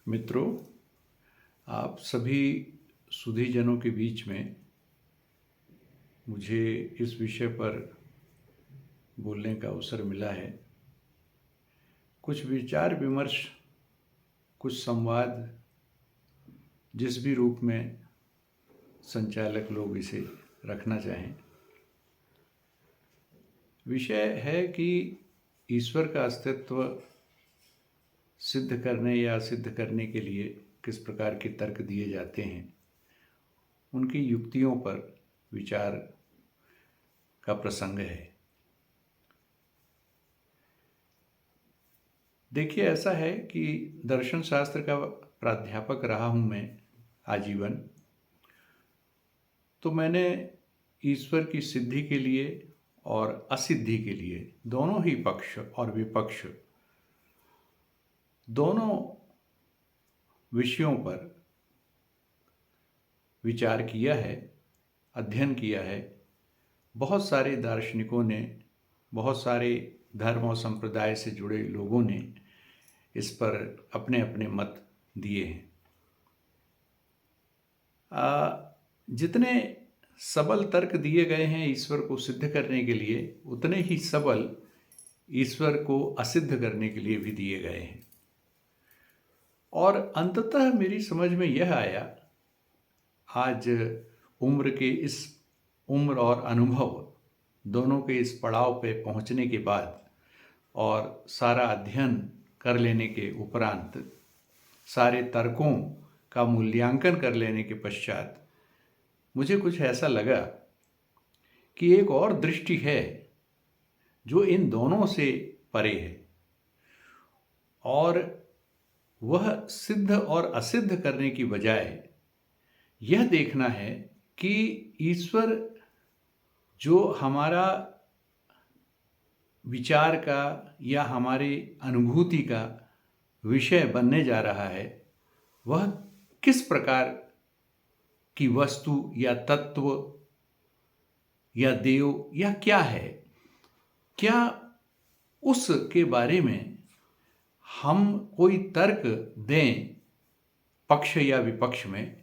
मित्रों, आप सभी सुधीजनों के बीच में मुझे इस विषय पर बोलने का अवसर मिला है। कुछ विचार विमर्श, कुछ संवाद, जिस भी रूप में संचालक लोग इसे रखना चाहें। विषय है कि ईश्वर का अस्तित्व सिद्ध करने या असिद्ध करने के लिए किस प्रकार के तर्क दिए जाते हैं, उनकी युक्तियों पर विचार का प्रसंग है। देखिए, ऐसा है कि दर्शन शास्त्र का प्राध्यापक रहा हूँ मैं आजीवन, तो मैंने ईश्वर की सिद्धि के लिए और असिद्धि के लिए दोनों ही पक्ष और विपक्ष, दोनों विषयों पर विचार किया है, अध्ययन किया है। बहुत सारे दार्शनिकों ने, बहुत सारे धर्म और संप्रदाय से जुड़े लोगों ने इस पर अपने अपने मत दिए हैं। जितने सबल तर्क दिए गए हैं ईश्वर को सिद्ध करने के लिए, उतने ही सबल ईश्वर को असिद्ध करने के लिए भी दिए गए हैं। और अंततः मेरी समझ में यह आया, आज उम्र और अनुभव दोनों के इस पड़ाव पे पहुंचने के बाद और सारा अध्ययन कर लेने के उपरांत, सारे तर्कों का मूल्यांकन कर लेने के पश्चात मुझे कुछ ऐसा लगा कि एक और दृष्टि है जो इन दोनों से परे है, और वह सिद्ध और असिद्ध करने की बजाय यह देखना है कि ईश्वर जो हमारा विचार का या हमारी अनुभूति का विषय बनने जा रहा है, वह किस प्रकार की वस्तु या तत्व या देव या क्या है। क्या उसके बारे में हम कोई तर्क दें पक्ष या विपक्ष में,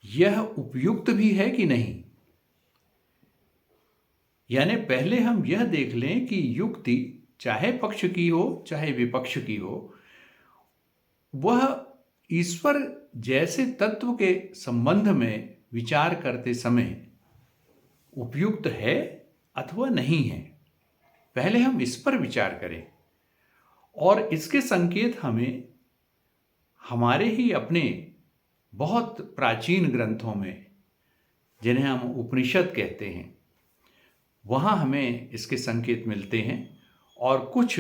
यह उपयुक्त भी है कि नहीं। यानी पहले हम यह देख लें कि युक्ति चाहे पक्ष की हो चाहे विपक्ष की हो, वह ईश्वर जैसे तत्व के संबंध में विचार करते समय उपयुक्त है अथवा नहीं है। पहले हम इस पर विचार करें, और इसके संकेत हमें हमारे ही अपने बहुत प्राचीन ग्रंथों में, जिन्हें हम उपनिषद कहते हैं, वहाँ हमें इसके संकेत मिलते हैं। और कुछ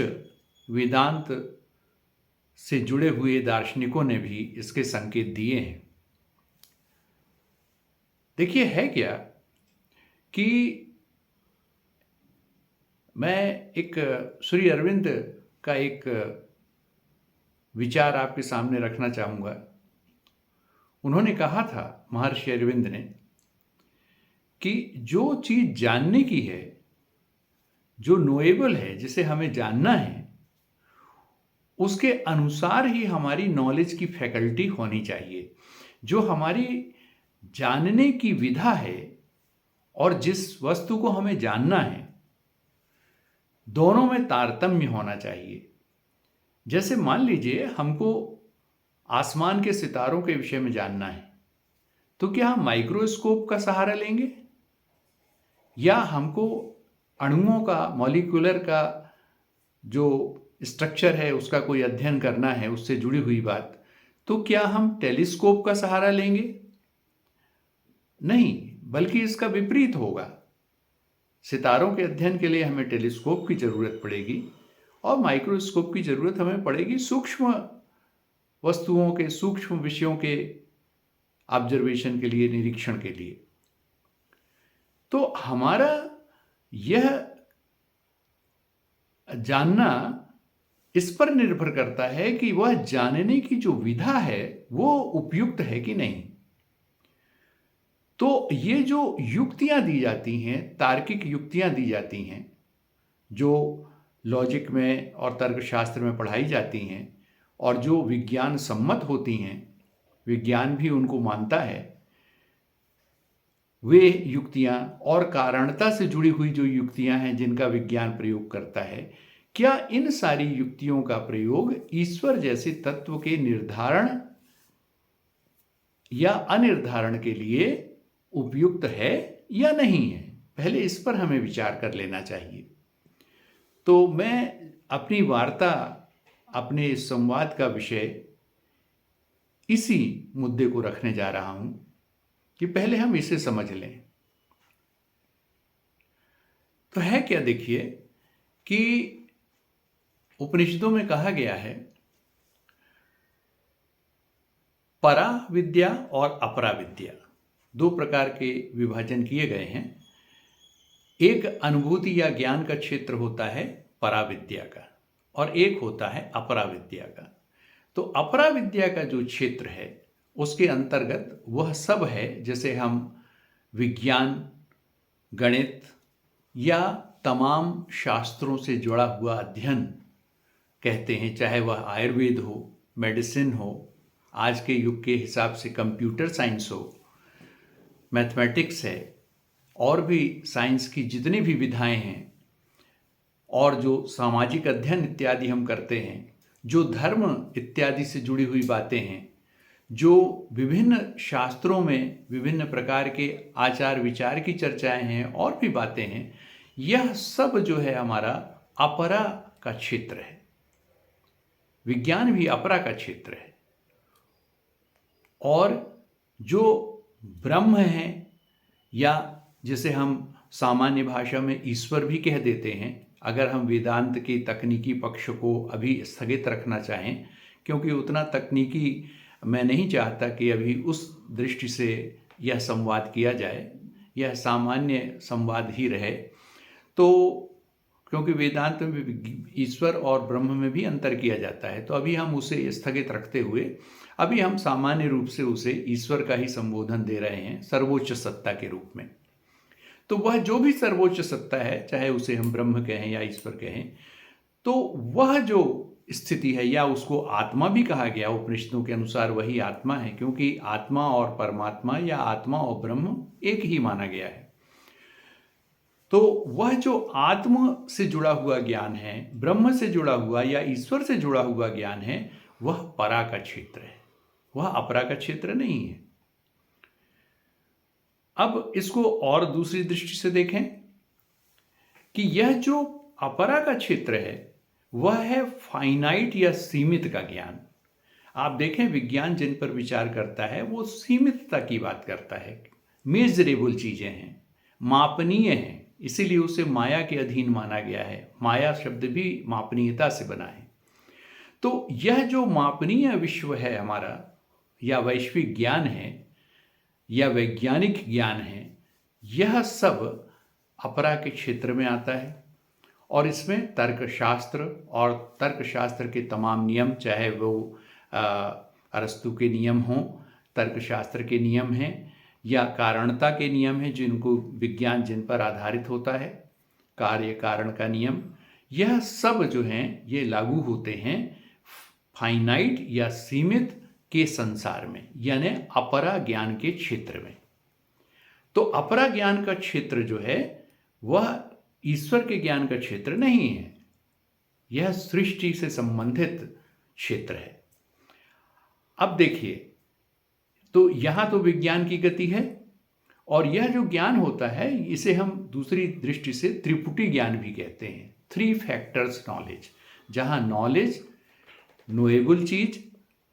वेदांत से जुड़े हुए दार्शनिकों ने भी इसके संकेत दिए हैं। देखिए, है क्या कि मैं एक श्री अरविंद का एक विचार आपके सामने रखना चाहूँगा। उन्होंने कहा था, महर्षि अरविंद ने, कि जो चीज़ जानने की है, जो नोएबल है, जिसे हमें जानना है, उसके अनुसार ही हमारी नॉलेज की फैकल्टी होनी चाहिए। जो हमारी जानने की विधा है और जिस वस्तु को हमें जानना है, दोनों में तारतम्य होना चाहिए। जैसे मान लीजिए हमको आसमान के सितारों के विषय में जानना है, तो क्या हम माइक्रोस्कोप का सहारा लेंगे, या हमको अणुओं का, मॉलिक्यूलर का जो स्ट्रक्चर है उसका कोई अध्ययन करना है, उससे जुड़ी हुई बात, तो क्या हम टेलीस्कोप का सहारा लेंगे? नहीं, बल्कि इसका विपरीत होगा। सितारों के अध्ययन के लिए हमें टेलीस्कोप की जरूरत पड़ेगी और माइक्रोस्कोप की जरूरत हमें पड़ेगी सूक्ष्म वस्तुओं के, सूक्ष्म विषयों के ऑब्जर्वेशन के लिए, निरीक्षण के लिए। तो हमारा यह जानना इस पर निर्भर करता है कि वह जानने की जो विधा है वो उपयुक्त है कि नहीं। तो ये जो युक्तियां दी जाती हैं, तार्किक युक्तियां दी जाती हैं, जो लॉजिक में और तर्कशास्त्र में पढ़ाई जाती हैं, और जो विज्ञान सम्मत होती हैं, विज्ञान भी उनको मानता है, वे युक्तियां और कारणता से जुड़ी हुई जो युक्तियां हैं जिनका विज्ञान प्रयोग करता है, क्या इन सारी युक्तियों का प्रयोग ईश्वर जैसे तत्व के निर्धारण या अनिर्धारण के लिए उपयुक्त है या नहीं है? पहले इस पर हमें विचार कर लेना चाहिए। तो मैं अपनी वार्ता, अपने इस संवाद का विषय इसी मुद्दे को रखने जा रहा हूं कि पहले हम इसे समझ लें। तो है क्या, देखिए कि उपनिषदों में कहा गया है परा विद्या और अपरा विद्या, दो प्रकार के विभाजन किए गए हैं। एक अनुभूति या ज्ञान का क्षेत्र होता है परा विद्या का, और एक होता है अपरा विद्या का। तो अपरा विद्या का जो क्षेत्र है उसके अंतर्गत वह सब है जैसे हम विज्ञान, गणित या तमाम शास्त्रों से जुड़ा हुआ अध्ययन कहते हैं, चाहे वह आयुर्वेद हो, मेडिसिन हो, आज के युग के हिसाब से कंप्यूटर साइंस हो, मैथमेटिक्स है, और भी साइंस की जितनी भी विधाएं हैं, और जो सामाजिक अध्ययन इत्यादि हम करते हैं, जो धर्म इत्यादि से जुड़ी हुई बातें हैं, जो विभिन्न शास्त्रों में विभिन्न प्रकार के आचार विचार की चर्चाएं हैं और भी बातें हैं, यह सब जो है हमारा अपरा का क्षेत्र है। विज्ञान भी अपरा का क्षेत्र है। और जो ब्रह्म है, या जिसे हम सामान्य भाषा में ईश्वर भी कह देते हैं, अगर हम वेदांत के तकनीकी पक्ष को अभी स्थगित रखना चाहें, क्योंकि उतना तकनीकी मैं नहीं चाहता कि अभी उस दृष्टि से यह संवाद किया जाए, यह सामान्य संवाद ही रहे। तो क्योंकि वेदांत में ईश्वर और ब्रह्म में भी अंतर किया जाता है, तो अभी हम उसे स्थगित रखते हुए अभी हम सामान्य रूप से उसे ईश्वर का ही संबोधन दे रहे हैं, सर्वोच्च सत्ता के रूप में। तो वह जो भी सर्वोच्च सत्ता है, चाहे उसे हम ब्रह्म कहें या ईश्वर कहें, तो वह जो स्थिति है, या उसको आत्मा भी कहा गया उपनिषदों के अनुसार, वही आत्मा है, क्योंकि आत्मा और परमात्मा या आत्मा और ब्रह्म एक ही माना गया है। तो वह जो आत्म से जुड़ा हुआ ज्ञान है, ब्रह्म से जुड़ा हुआ या ईश्वर से जुड़ा हुआ ज्ञान है, वह परा का क्षेत्र है, वह अपरा का क्षेत्र नहीं है। अब इसको और दूसरी दृष्टि से देखें कि यह जो अपरा का क्षेत्र है वह है फाइनाइट या सीमित का ज्ञान। आप देखें, विज्ञान जिन पर विचार करता है वो सीमितता की बात करता है, मेजरेबल चीजें हैं, मापनीय हैं, इसीलिए उसे माया के अधीन माना गया है। माया शब्द भी मापनीयता से बना है। तो यह जो मापनीय विश्व है हमारा, या वैश्विक ज्ञान है, या वैज्ञानिक ज्ञान है, यह सब अपरा के क्षेत्र में आता है। और इसमें तर्कशास्त्र और तर्कशास्त्र के तमाम नियम, चाहे वो अरस्तु के नियम हों, तर्कशास्त्र के नियम हैं, या कारणता के नियम हैं, जिनको विज्ञान जिन पर आधारित होता है, कार्य कारण का नियम, यह सब जो हैं ये लागू होते हैं फाइनाइट या सीमित के संसार में, यानी अपरा ज्ञान के क्षेत्र में। तो अपरा ज्ञान का क्षेत्र जो है वह ईश्वर के ज्ञान का क्षेत्र नहीं है, यह सृष्टि से संबंधित क्षेत्र है। अब देखिए, तो यहां तो विज्ञान की गति है, और यह जो ज्ञान होता है इसे हम दूसरी दृष्टि से त्रिपुटी ज्ञान भी कहते हैं, 3 फैक्टर्स नॉलेज, जहां नॉलेज, नोएबल चीज,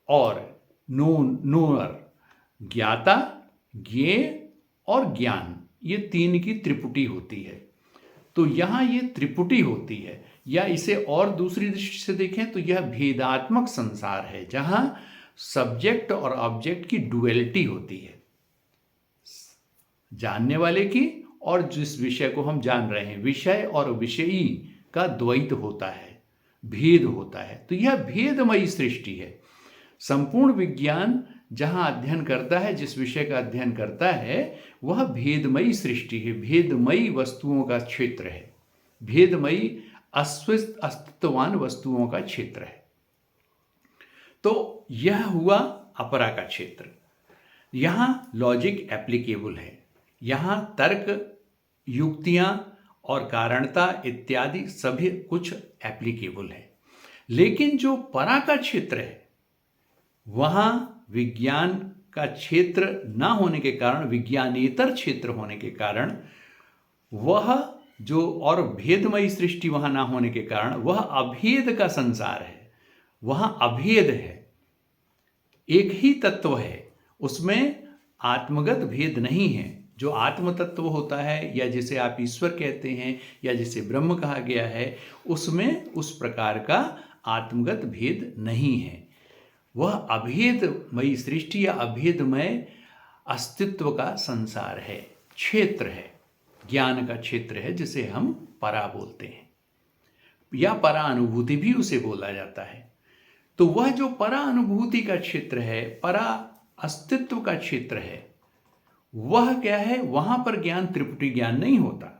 और नोअर, ज्ञाता, ज्ञेय और ज्ञान, ये 3 की त्रिपुटी होती है। तो यहां ये त्रिपुटी होती है, या इसे और दूसरी दृष्टि से देखें तो यह भेदात्मक संसार है, जहां सब्जेक्ट और ऑब्जेक्ट की डुअलिटी होती है, जानने वाले की और जिस विषय को हम जान रहे हैं, विषय और विषयी का द्वैत होता है, भेद होता है। तो यह भेदमयी सृष्टि है। संपूर्ण विज्ञान जहां अध्ययन करता है, जिस विषय का अध्ययन करता है, वह भेदमयी सृष्टि है, भेदमयी वस्तुओं का क्षेत्र है, भेदमयी अस्तित्ववान वस्तुओं का क्षेत्र है। तो यह हुआ अपरा का क्षेत्र। यहाँ लॉजिक एप्लीकेबल है, यहाँ तर्क, युक्तियाँ और कारणता इत्यादि सभी कुछ एप्लीकेबल है। लेकिन जो परा का क्षेत्र है, वहाँ विज्ञान का क्षेत्र ना होने के कारण, विज्ञानेतर क्षेत्र होने के कारण, वह जो और भेदमयी सृष्टि वहाँ ना होने के कारण वह अभेद का संसार है, वहाँ अभेद है, एक ही तत्व है, उसमें आत्मगत भेद नहीं है। जो आत्म तत्व होता है या जिसे आप ईश्वर कहते हैं या जिसे ब्रह्म कहा गया है, उसमें उस प्रकार का आत्मगत भेद नहीं है। वह अभेदमयी सृष्टि या अभेदमय अस्तित्व का संसार है, क्षेत्र है, ज्ञान का क्षेत्र है, जिसे हम परा बोलते हैं या परा अनुभूति भी उसे बोला जाता है। तो वह जो परा अनुभूति का क्षेत्र है, परा अस्तित्व का क्षेत्र है, वह क्या है? वहां पर ज्ञान त्रिपुटी ज्ञान नहीं होता,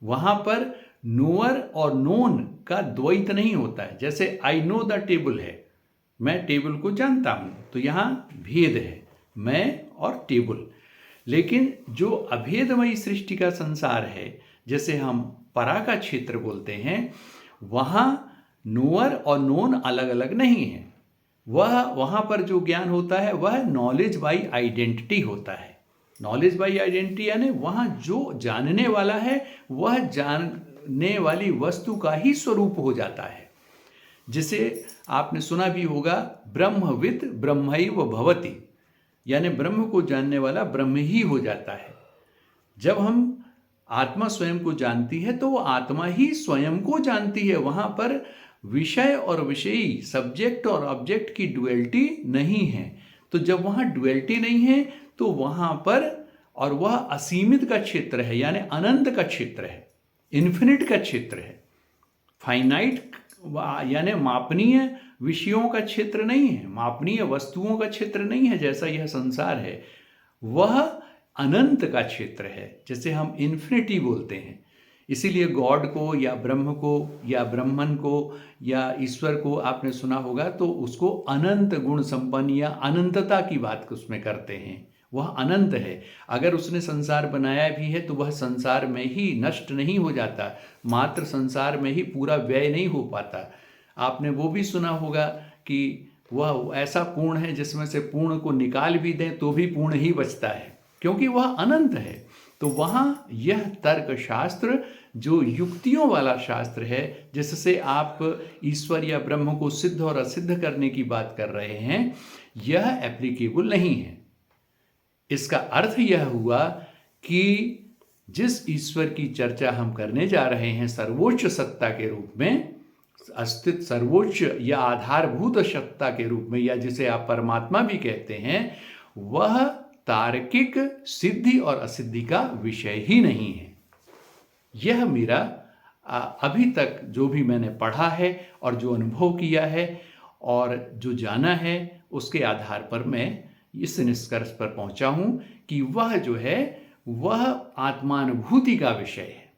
वहां पर नोअर और नोन का द्वैत नहीं होता है। जैसे आई नो द टेबल है, मैं टेबल को जानता हूं, तो यहां भेद है, मैं और टेबल। लेकिन जो अभेदमयी सृष्टि का संसार है, जैसे हम परा का क्षेत्र बोलते हैं, वहां नोअर और नोन अलग अलग नहीं है। वहां पर जो ज्ञान होता है वह नॉलेज बाई आइडेंटिटी होता है। नॉलेज बाई आइडेंटिटी यानी वहां जो जानने वाला है वह जानने वाली वस्तु का ही स्वरूप हो जाता है। जिसे आपने सुना भी होगा, ब्रह्मविद ब्रह्मैव भवति, यानी ब्रह्म को जानने वाला ब्रह्म ही हो जाता है। जब हम आत्मा स्वयं को जानती है तो वो आत्मा ही स्वयं को जानती है। वहां पर विषय और विषयी, सब्जेक्ट और ऑब्जेक्ट की डुअलिटी नहीं है। तो जब वहां डुअलिटी नहीं है तो वहां पर, और वह असीमित का क्षेत्र है, यानी अनंत का क्षेत्र है, इन्फिनिट का क्षेत्र है, फाइनाइट यानी मापनीय विषयों का क्षेत्र नहीं है, मापनीय वस्तुओं का क्षेत्र नहीं है जैसा यह संसार है। वह अनंत का क्षेत्र है, जैसे हम इन्फिनिटी बोलते हैं। इसीलिए गॉड को या ब्रह्म को या ब्रह्मन को या ईश्वर को आपने सुना होगा तो उसको अनंत गुण संपन्न या अनंतता की बात उसमें करते हैं। वह अनंत है। अगर उसने संसार बनाया भी है तो वह संसार में ही नष्ट नहीं हो जाता, मात्र संसार में ही पूरा व्यय नहीं हो पाता। आपने वो भी सुना होगा कि वह ऐसा पूर्ण है जिसमें से पूर्ण को निकाल भी दें तो भी पूर्ण ही बचता है, क्योंकि वह अनंत है। तो वहाँ यह तर्क शास्त्र जो युक्तियों वाला शास्त्र है, जिससे आप ईश्वर या ब्रह्म को सिद्ध और असिद्ध करने की बात कर रहे हैं, यह एप्लीकेबल नहीं है। इसका अर्थ यह हुआ कि जिस ईश्वर की चर्चा हम करने जा रहे हैं सर्वोच्च सत्ता के रूप में, अस्तित्व सर्वोच्च या आधारभूत सत्ता के रूप में, या जिसे आप परमात्मा भी कहते हैं, वह तार्किक सिद्धि और असिद्धि का विषय ही नहीं है। यह मेरा अभी तक जो भी मैंने पढ़ा है और जो अनुभव किया है और जो जाना है, उसके आधार पर मैं इस निष्कर्ष पर पहुंचा हूं कि वह जो है वह आत्मानुभूति का विषय है।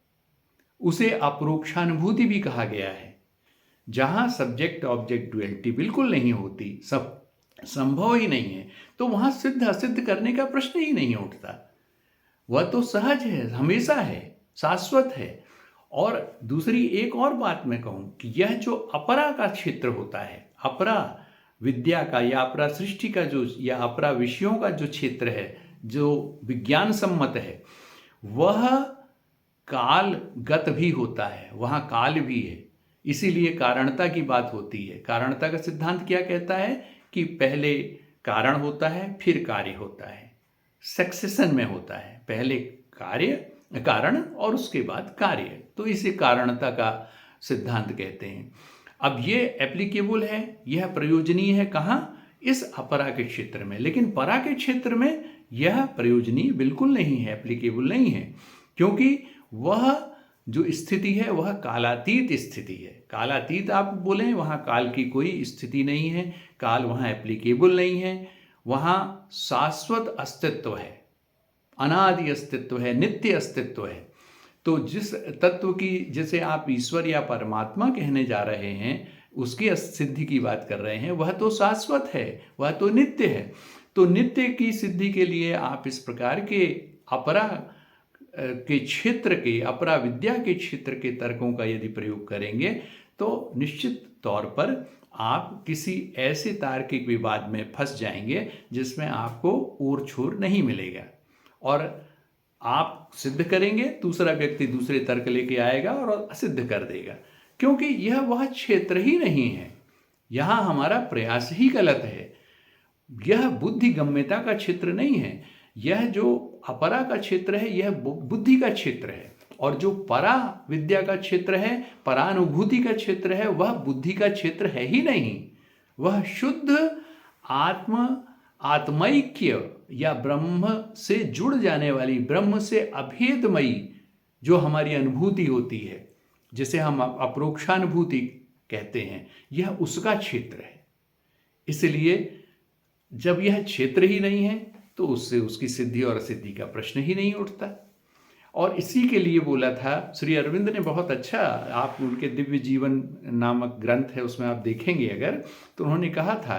उसे अपरोक्षानुभूति भी कहा गया है, जहां सब्जेक्ट ऑब्जेक्ट डुअलिटी बिल्कुल नहीं होती, सब संभव ही नहीं है, तो वहां सिद्ध असिद्ध करने का प्रश्न ही नहीं उठता। वह तो सहज है, हमेशा है, शाश्वत है। और दूसरी एक और बात मैं कहूं कि यह जो अपरा का क्षेत्र होता है, अपरा विद्या का या अपरा सृष्टि का जो या अपरा विषयों का जो क्षेत्र है, जो विज्ञान सम्मत है, वह कालगत भी होता है, वहाँ काल भी है। इसीलिए कारणता की बात होती है। कारणता का सिद्धांत क्या कहता है कि पहले कारण होता है, फिर कार्य होता है, सक्सेशन में होता है, पहले कारण और उसके बाद कार्य। तो इसे कारणता का सिद्धांत कहते हैं। अब ये एप्लीकेबल है, यह प्रयोजनीय है कहाँ? इस अपरा के क्षेत्र में। लेकिन परा के क्षेत्र में यह प्रयोजनीय बिल्कुल नहीं है, एप्लीकेबल नहीं है, क्योंकि वह जो स्थिति है वह कालातीत स्थिति है। कालातीत आप बोलें, वहाँ काल की कोई स्थिति नहीं है, काल वहाँ एप्लीकेबल नहीं है, वहाँ शाश्वत अस्तित्व है, अनादि अस्तित्व है, नित्य अस्तित्व है। तो जिस तत्व की जिसे आप ईश्वर या परमात्मा कहने जा रहे हैं, उसकी सिद्धि की बात कर रहे हैं, वह तो शाश्वत है, वह तो नित्य है। तो नित्य की सिद्धि के लिए आप इस प्रकार के अपरा के क्षेत्र के, अपरा विद्या के क्षेत्र के तर्कों का यदि प्रयोग करेंगे तो निश्चित तौर पर आप किसी ऐसे तार्किक विवाद में फंस जाएंगे जिसमें आपको ओर छोर नहीं मिलेगा, और आप सिद्ध करेंगे, दूसरा व्यक्ति दूसरे तर्क लेके आएगा और असिद्ध कर देगा, क्योंकि यह वह क्षेत्र ही नहीं है। यहाँ हमारा प्रयास ही गलत है। यह बुद्धिगम्यता का क्षेत्र नहीं है। यह जो अपरा का क्षेत्र है यह बुद्धि का क्षेत्र है, और जो परा विद्या का क्षेत्र है, परानुभूति का क्षेत्र है, वह बुद्धि का क्षेत्र है ही नहीं। वह शुद्ध आत्मैक्य या ब्रह्म से जुड़ जाने वाली, ब्रह्म से अभेदमयी जो हमारी अनुभूति होती है, जिसे हम अप्रोक्षानुभूति कहते हैं, यह उसका क्षेत्र है। इसलिए जब यह क्षेत्र ही नहीं है तो उससे उसकी सिद्धि और असिद्धि का प्रश्न ही नहीं उठता। और इसी के लिए बोला था श्री अरविंद ने, बहुत अच्छा, आप उनके दिव्य जीवन नामक ग्रंथ है उसमें आप देखेंगे अगर, तो उन्होंने कहा था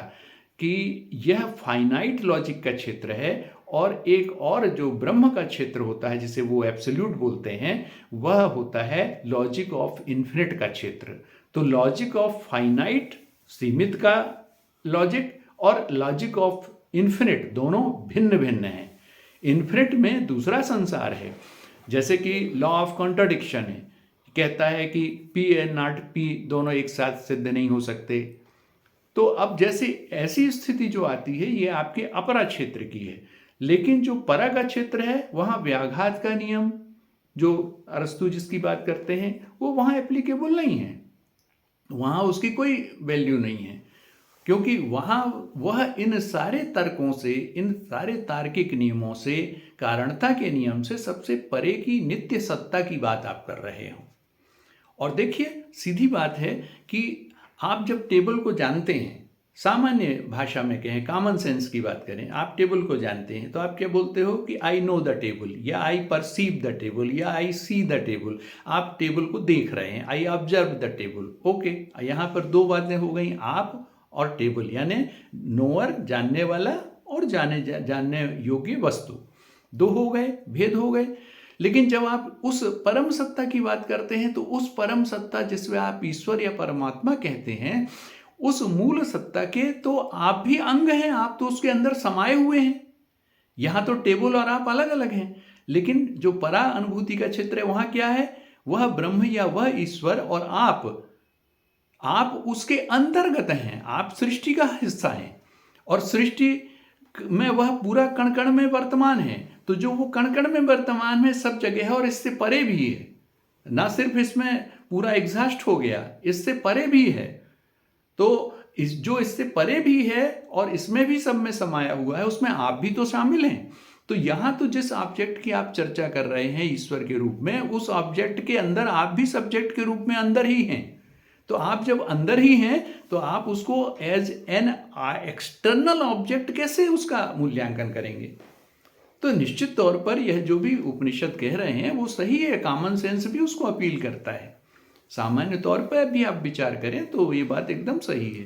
कि यह फाइनाइट लॉजिक का क्षेत्र है, और एक और जो ब्रह्म का क्षेत्र होता है जिसे वो एब्सोल्यूट बोलते हैं, वह होता है लॉजिक ऑफ इन्फिनिट का क्षेत्र। तो लॉजिक ऑफ फाइनाइट, सीमित का लॉजिक, और लॉजिक ऑफ इन्फिनिट, दोनों भिन्न भिन्न हैं। इन्फिनिट में दूसरा संसार है, जैसे कि लॉ ऑफ कॉन्ट्राडिक्शन है, कहता है कि P एंड नॉट P दोनों एक साथ सिद्ध नहीं हो सकते। तो अब जैसे ऐसी स्थिति जो आती है ये आपके अपरा क्षेत्र की है, लेकिन जो परा का क्षेत्र है वहाँ व्याघात का नियम, जो अरस्तु जिसकी बात करते हैं, वो वहाँ एप्लीकेबल नहीं है, वहाँ उसकी कोई वैल्यू नहीं है, क्योंकि वहाँ वह इन सारे तर्कों से, इन सारे तार्किक नियमों से, कारणता के नियम से सबसे परे की नित्य सत्ता की बात आप कर रहे हो। और देखिए सीधी बात है कि आप जब टेबल को जानते हैं, सामान्य भाषा में कहें, कॉमन सेंस की बात करें, आप टेबल को जानते हैं तो आप क्या बोलते हो कि आई नो द टेबल, या आई परसीव द टेबल, या आई सी द टेबल। आप टेबल को देख रहे हैं, I observe the table. Okay, यहाँ पर दो बातें हो गई, आप और टेबल, यानी नोअर जानने वाला और जानने योग्य वस्तु, दो हो गए, भेद हो गए। लेकिन जब आप उस परम सत्ता की बात करते हैं तो उस परम सत्ता जिसमें आप ईश्वर या परमात्मा कहते हैं, उस मूल सत्ता के तो आप भी अंग हैं, आप तो उसके अंदर समाये हुए हैं। यहाँ तो टेबल और आप अलग अलग हैं, लेकिन जो परा अनुभूति का क्षेत्र है वहाँ क्या है, वह ब्रह्म या वह ईश्वर, और आप उसके अंतर्गत हैं, आप सृष्टि का हिस्सा हैं, और सृष्टि में वह पूरा कण कण में वर्तमान है। तो जो वो कण कण में वर्तमान में सब जगह है और इससे परे भी है, ना सिर्फ इसमें पूरा एग्जॉस्ट हो गया, इससे परे भी है। तो जो इससे परे भी है और इसमें भी सब में समाया हुआ है, उसमें आप भी तो शामिल हैं। तो यहाँ तो जिस ऑब्जेक्ट की आप चर्चा कर रहे हैं ईश्वर के रूप में, उस ऑब्जेक्ट के अंदर आप भी सब्जेक्ट के रूप में अंदर ही हैं। तो आप जब अंदर ही हैं तो आप उसको एज एन एक्सटर्नल ऑब्जेक्ट कैसे उसका मूल्यांकन करेंगे। तो निश्चित तौर पर यह जो भी उपनिषद कह रहे हैं वो सही है, कॉमन सेंस भी उसको अपील करता है, सामान्य तौर पर भी आप विचार करें तो ये बात एकदम सही है।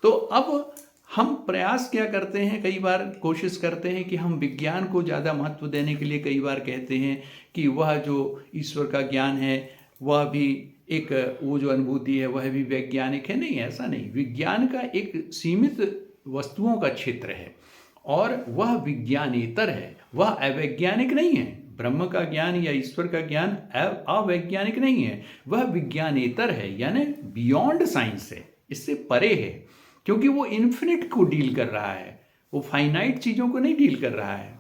तो अब हम प्रयास क्या करते हैं, कई बार कोशिश करते हैं कि हम विज्ञान को ज़्यादा महत्व देने के लिए कई बार कहते हैं कि वह जो ईश्वर का ज्ञान है वह भी एक, वो जो अनुभूति है वह भी वैज्ञानिक है। नहीं, ऐसा नहीं। विज्ञान का एक सीमित वस्तुओं का क्षेत्र है और वह विज्ञानेतर है, वह अवैज्ञानिक नहीं है। ब्रह्म का ज्ञान या ईश्वर का ज्ञान अवैज्ञानिक नहीं है, वह विज्ञानेतर है, यानी बियॉन्ड साइंस है, इससे परे है, क्योंकि वो इन्फिनिट को डील कर रहा है, वो फाइनाइट चीज़ों को नहीं डील कर रहा है।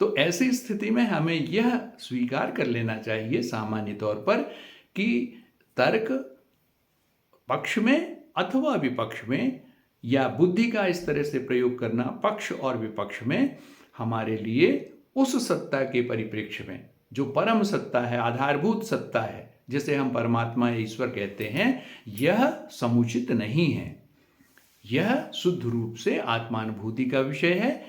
तो ऐसी स्थिति में हमें यह स्वीकार कर लेना चाहिए सामान्य तौर पर कि तर्क पक्ष में अथवा विपक्ष में, या बुद्धि का इस तरह से प्रयोग करना पक्ष और विपक्ष में, हमारे लिए उस सत्ता के परिप्रेक्ष्य में जो परम सत्ता है, आधारभूत सत्ता है, जिसे हम परमात्मा या ईश्वर कहते हैं, यह समुचित नहीं है। यह शुद्ध रूप से आत्मानुभूति का विषय है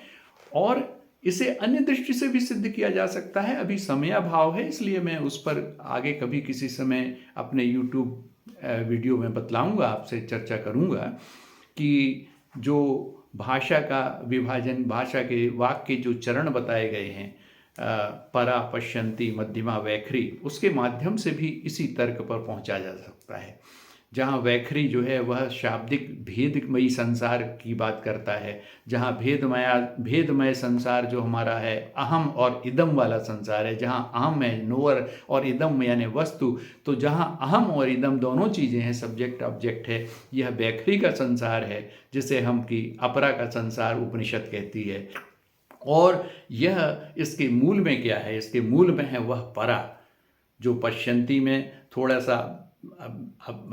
और इसे अन्य दृष्टि से भी सिद्ध किया जा सकता है। अभी समयाभाव है, इसलिए मैं उस पर आगे कभी किसी समय अपने YouTube वीडियो में बतलाऊंगा, आपसे चर्चा करूंगा कि जो भाषा का विभाजन, भाषा के वाक्य के जो चरण बताए गए हैं, परा, पश्यन्ति, मध्यमा, वैखरी, उसके माध्यम से भी इसी तर्क पर पहुंचा जा सकता है। जहाँ वैखरी जो है वह शाब्दिक भेदमयी संसार की बात करता है, जहाँ भेदमय संसार जो हमारा है, अहम और इदम वाला संसार है, जहाँ अहम है नोअर और इदम यानी वस्तु, तो जहाँ अहम और इदम दोनों चीज़ें हैं, सब्जेक्ट ऑब्जेक्ट है, यह वैखरी का संसार है, जिसे हम की अपरा का संसार उपनिषद कहती है। और यह इसके मूल में क्या है? इसके मूल में है वह परा, जो पश्यन्ति में थोड़ा सा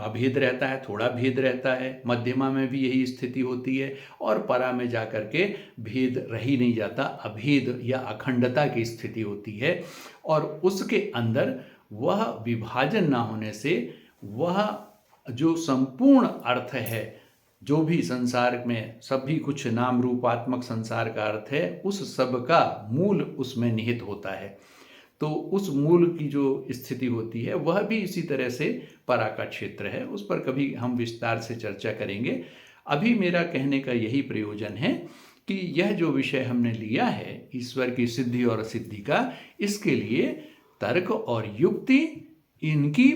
अभेद रहता है, थोड़ा भेद रहता है, मध्यमा में भी यही स्थिति होती है, और परा में जाकर के भेद रह ही नहीं जाता, अभेद या अखंडता की स्थिति होती है। और उसके अंदर वह विभाजन ना होने से वह जो संपूर्ण अर्थ है, जो भी संसार में सभी कुछ नाम रूपात्मक संसार का अर्थ है, उस सब का मूल उसमें निहित होता है। तो उस मूल की जो स्थिति होती है वह भी इसी तरह से परा का क्षेत्र है। उस पर कभी हम विस्तार से चर्चा करेंगे। अभी मेरा कहने का यही प्रयोजन है कि यह जो विषय हमने लिया है ईश्वर की सिद्धि और असिद्धि का, इसके लिए तर्क और युक्ति, इनकी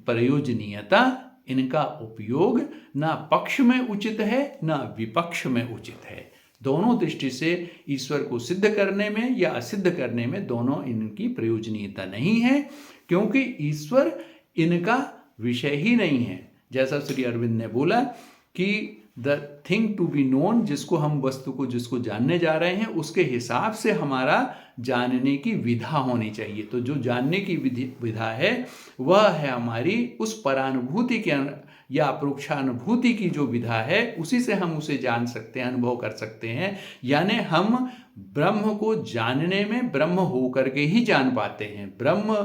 प्रयोजनीयता, इनका उपयोग ना पक्ष में उचित है ना विपक्ष में उचित है। दोनों दृष्टि से ईश्वर को सिद्ध करने में या असिद्ध करने में दोनों इनकी प्रयोजनीयता नहीं है, क्योंकि ईश्वर इनका विषय ही नहीं है। जैसा श्री अरविंद ने बोला कि the thing to be known, जिसको हम वस्तु को जिसको जानने जा रहे हैं, उसके हिसाब से हमारा जानने की विधा होनी चाहिए। तो जो जानने की विधा है वह है हमारी उस परानुभूति के या अप्रोक्षानुभूति की जो विधा है, उसी से हम उसे जान सकते हैं, अनुभव कर सकते हैं। यानी हम ब्रह्म को जानने में ब्रह्म होकर के ही जान पाते हैं। ब्रह्म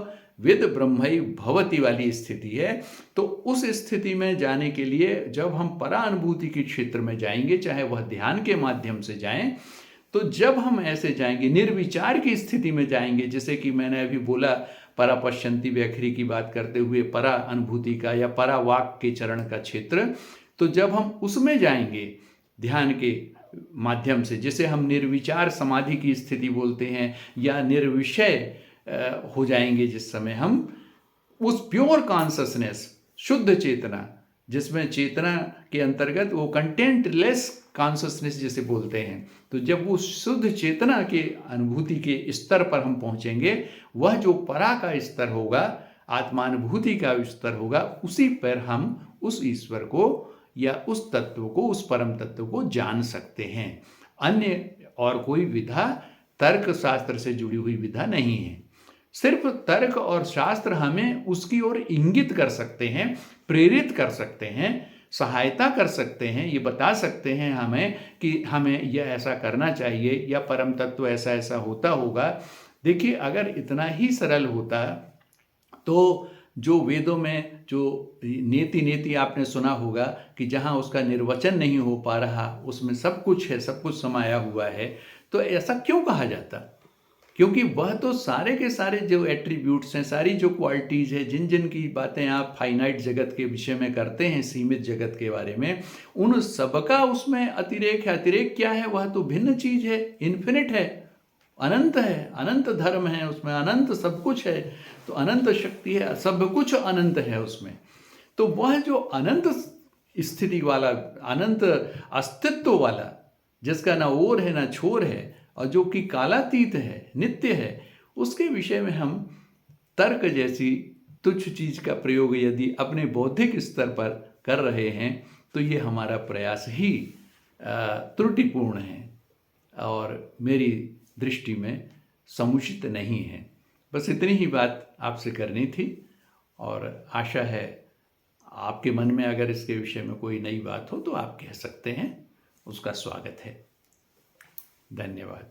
विद ब्रह्मैव भवति वाली स्थिति है। तो उस स्थिति में जाने के लिए जब हम परानुभूति के क्षेत्र में जाएंगे, चाहे वह ध्यान के माध्यम से जाएं, तो जब हम ऐसे जाएंगे, निर्विचार की स्थिति में जाएंगे, जैसे कि मैंने अभी बोला परा पश्यन्ति वैखरी की बात करते हुए, परा अनुभूति का या परा वाक के चरण का क्षेत्र, तो जब हम उसमें जाएंगे ध्यान के माध्यम से, जिसे हम निर्विचार समाधि की स्थिति बोलते हैं, या निर्विषय हो जाएंगे, जिस समय हम उस प्योर कॉन्शसनेस, शुद्ध चेतना, जिसमें चेतना के अंतर्गत वो कंटेंटलेस कॉन्शसनेस जिसे बोलते हैं, तो जब वो शुद्ध चेतना के अनुभूति के स्तर पर हम पहुंचेंगे, वह जो परा का स्तर होगा, आत्मानुभूति का स्तर होगा, उसी पर हम उस ईश्वर को या उस तत्व को, उस परम तत्व को जान सकते हैं। अन्य और कोई विधा तर्क शास्त्र से जुड़ी हुई विधा नहीं है। सिर्फ तर्क और शास्त्र हमें उसकी ओर इंगित कर सकते हैं, प्रेरित कर सकते हैं, सहायता कर सकते हैं, ये बता सकते हैं हमें कि हमें यह ऐसा करना चाहिए या परम तत्व ऐसा ऐसा होता होगा। देखिए, अगर इतना ही सरल होता तो जो वेदों में जो नेति नेति आपने सुना होगा कि जहाँ उसका निर्वचन नहीं हो पा रहा, उसमें सब कुछ है, सब कुछ समाया हुआ है, तो ऐसा क्यों कहा जाता? क्योंकि वह तो सारे के सारे जो एट्रीब्यूट्स हैं, सारी जो क्वालिटीज़ है, जिन जिन की बातें आप फाइनाइट जगत के विषय में करते हैं, सीमित जगत के बारे में, उन सबका उसमें अतिरेक है। अतिरेक क्या है? वह तो भिन्न चीज़ है, इन्फिनिट है, अनंत है, अनंत धर्म है उसमें, अनंत सब कुछ है, तो अनंत शक्ति है, सब कुछ अनंत है उसमें। तो वह जो अनंत स्थिति वाला, अनंत अस्तित्व वाला, जिसका ना ओर है ना छोर है, और जो कि कालातीत है, नित्य है, उसके विषय में हम तर्क जैसी तुच्छ चीज का प्रयोग यदि अपने बौद्धिक स्तर पर कर रहे हैं, तो ये हमारा प्रयास ही त्रुटिपूर्ण है और मेरी दृष्टि में समुचित नहीं है। बस इतनी ही बात आपसे करनी थी, और आशा है आपके मन में अगर इसके विषय में कोई नई बात हो तो आप कह सकते हैं, उसका स्वागत है। धन्यवाद।